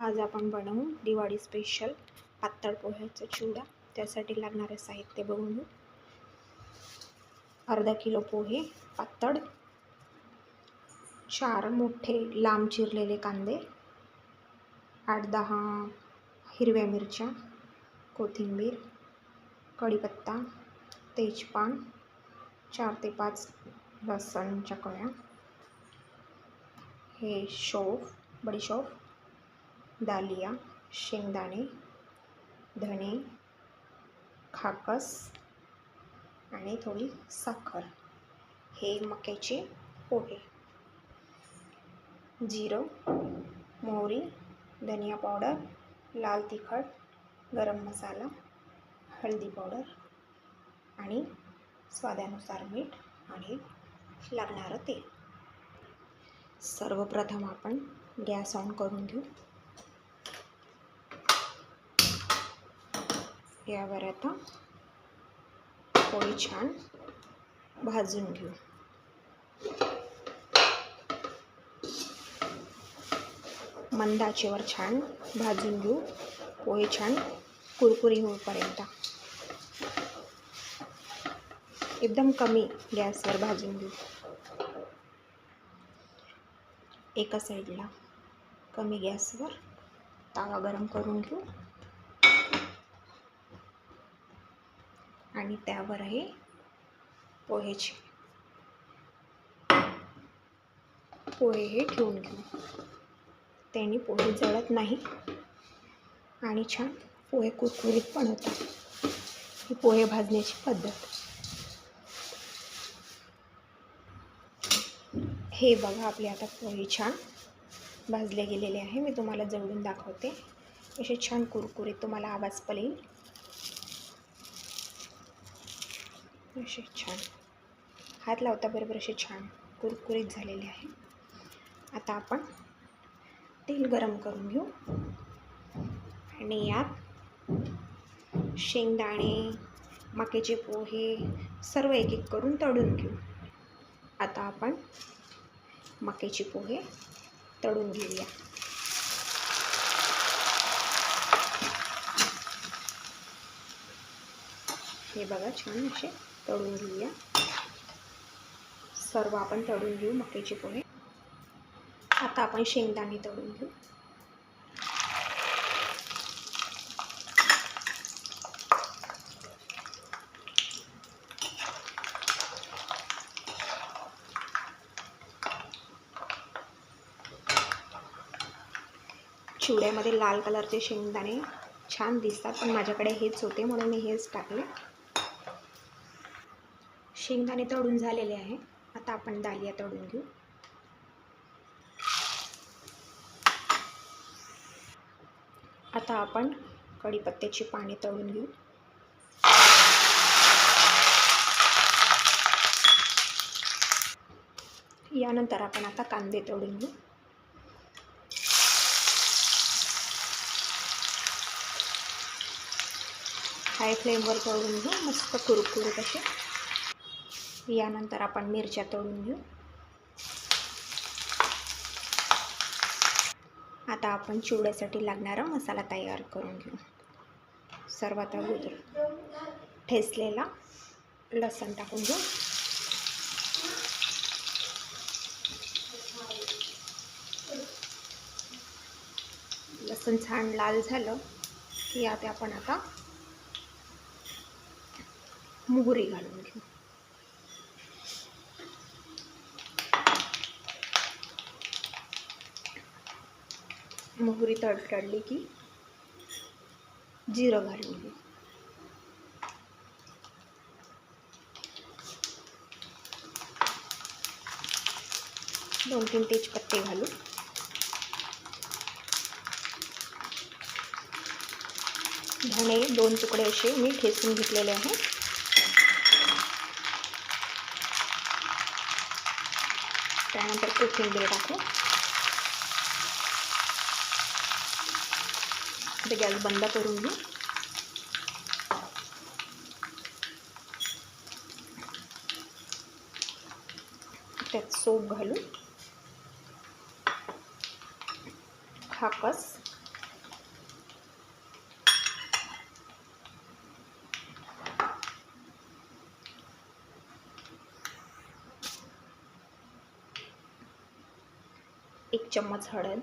आज आपण बनवू दिवाळी स्पेशल पातळ पोह्याचा चिवडा। त्यासाठी लागणारे साहित्य बघून घेऊ। अर्धा किलो पोहे पातळ, 4 मोठे लांब चिरलेले कांदे, 8-10 हिरव्या मिरच्या, कोथिंबीर, कढीपत्ता, तेजपान, 4 ते 5 लसणच्या कळ्या, हे बडीशोप, दालिया, शेंगदाणे, धणे, खाकस आणि थोडी साखर। हे मक्याचे पोहे, जिरं, मोहरी, धनिया पावडर, लाल तिखट, गरम मसाला, हळदी पावडर आणि स्वादानुसार मीठ आणि लागणारं तेल। सर्वप्रथम आपण गॅस ऑन करून घेऊ। यावर आता पोळी छान भाजून घेऊ। मंद आचेवर छान भाजून घेऊ, पोहे छान कुरकुरी होईपर्यंत। एकदम कमी गॅसवर भाजून घेऊ। एका साईडला कमी गॅसवर तवा गरम करून घेऊ आणि त्यावर हे पोहे हे ठेवून घेऊ। त्याने पोहे जळत नाही आणि छान पोहे कुरकुरीत पण होतात। ही पोहे भाजण्याची पद्धत। हे बघा, आपले आता पोहे छान भाजले गेलेले आहे। मी तुम्हाला जवळून दाखवते। असे छान कुरकुरीत तुम्हाला आवाज पण येईल। असे छान हात लावता बरोबर असे छान कुरकुरीत झालेले आहे। आता आपण तेल गरम करून घेऊ आणि यात शेंगदाणे, मक्याचे पोहे सर्व एक एक करून तळून घेऊ। आता आपण मक्याचे पोहे तळून घेऊया। हे बघा, छान असे तळून घेऊया। सर्व आपण तळून घेऊ मक्याचे पोहे। आता आपण शेंगदाणे तळून घेऊ। चिवड्यामध्ये लाल कलरचे शेंगदाणे छान दिसतात, पण माझ्याकडे हेच होते म्हणून मी हेच टाकले। शेंगदाणे तळून झालेले आहे। आता आपण दालिया तळून घेऊ। आता आपण कढीपत्त्याची पाने तळून घेऊ। यानंतर आपण आता कांदे तळून घेऊ। हाय फ्लेमवर तळून घेऊ, मस्त कुरकुरीत असे। यानंतर आपण मिरच्या तळून घेऊ। आता आपण चिवड्यासाठी लागणारा मसाला तयार करून घेऊ। सर्वात अगोदर ठेचलेला लसूण टाकून घेऊ। लसूण छान लाल झालं की यात आपण आता मोहरी घालून घेऊ। मोहरी तडतडली की जिरं घालून घेऊ। दोन तीन तेजपत्ते घालू। धणे 2 तुकडे असे मी ठेचून घेतलेले आहे। त्यानंतर कोथिंबीर टाकू। आता गॅस बंद करून घेऊ। त्यात सोप घालू, खाकस, 1 चम्मच हळद,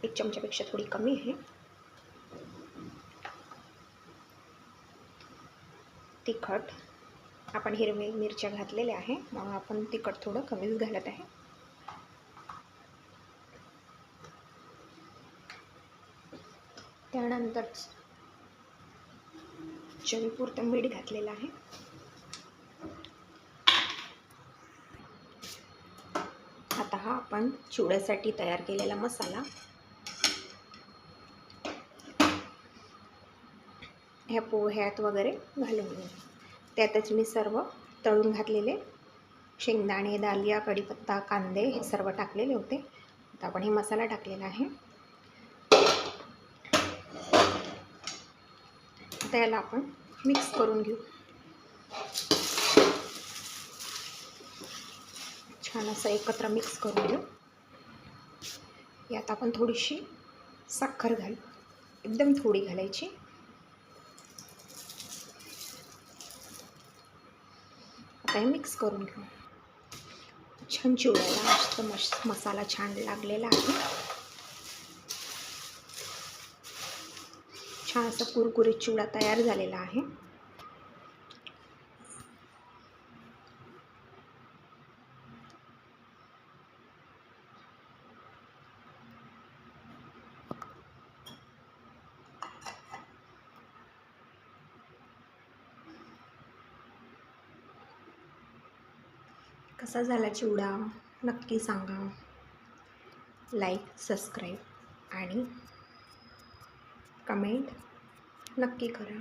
1 चमच्यापेक्षा थोडी कमी आहे. तिखट, आपण हिरवी मिरच्या घातलेल्या आहे, मग आपण तिखट थोडं कमीच घालत आहे. त्यानंतर चवीपुरतं मीठ घातलेलं आहे. आता हा आपण चिवड्यासाठी तयार केलेला मसाला ह्या पोह्यात वगैरे घालून घेऊ. त्यातच मी सर्व तळून घातलेले शेंगदाणे, डालिया, कढीपत्ता, कांदे हे सर्व टाकलेले होते. आता आपण हे मसाला टाकलेला आहे. आता याला आपण मिक्स करून घेऊ. छान असं एकत्र मिक्स करून घेऊ. यात आपण थोडीशी साखर घालू, एकदम थोडी घालायची. आता हे मिक्स करून घेऊ. छान चिवड्याला मस्त मसाला छान लागलेला आहे. छान असा कुरकुरीत चिवडा तयार झालेला आहे. कसा झाला चिवडा नक्की सांगा. लाईक, सबस्क्राईब आणि कमेंट नक्की करा.